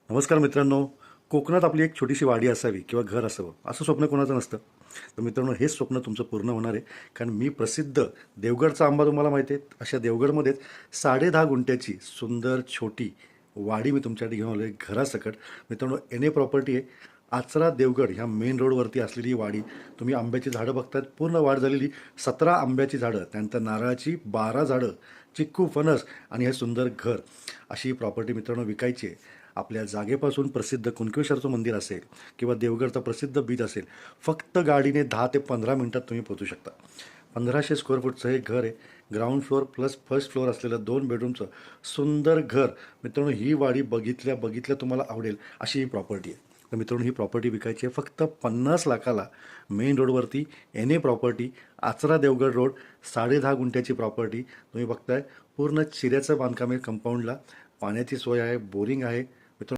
नमस्कार मित्रांनो. कोकणात आपली एक छोटीशी वाडी असावी किंवा घर असावं असं स्वप्न कोणाचं नसतं. तर मित्रांनो, हेच स्वप्न तुमचं पूर्ण होणार आहे. कारण मी प्रसिद्ध देवगडचा आंबा तुम्हाला माहिती आहे. अशा देवगडमध्येच 10.5 गुंठ्याची सुंदर छोटी वाडी मी तुमच्यासाठी घेऊन आलो आहे घरासकट. मित्रांनो, एन ए प्रॉपर्टी आहे. आचरा देवगड ह्या मेन रोडवरती असलेली ही वाडी. तुम्ही आंब्याची झाडं बघतायत, पूर्ण वाढ झालेली. 17 आंब्याची झाडं, त्यानंतर नारळाची 12 झाडं, चिक्कू, फणस आणि हे सुंदर घर. अशी प्रॉपर्टी मित्रांनो विकायची आहे. आपल्या जागेपासून प्रसिद्ध कुणकेश्वरचं मंदिर असेल किंवा देवगडचा प्रसिद्ध बीच असेल, फक्त गाडीने 10 ते 15 मिनटात तुम्ही पोहोचू शकता. 1500 स्क्वेअर फूटचं हे घर आहे. Ground floor plus first floor असलेलं 2 बेडरूमचं सुंदर घर. मित्रांनो, ही वाडी बघितल्या बघितल्या तुम्हाला आवडेल अशी ही प्रॉपर्टी आहे. तर मित्रांनो, ही प्रॉपर्टी विकायची आहे फक्त 50 लाखाला. मेन रोडवरती N A property, Achara Devgad road, 10.5 गुंठ्याची प्रॉपर्टी तुम्ही बघताय. पूर्ण चिऱ्याचं बांधकाम आहे. कंपाऊंडला पाण्याची सोय आहे, बोरिंग आहे,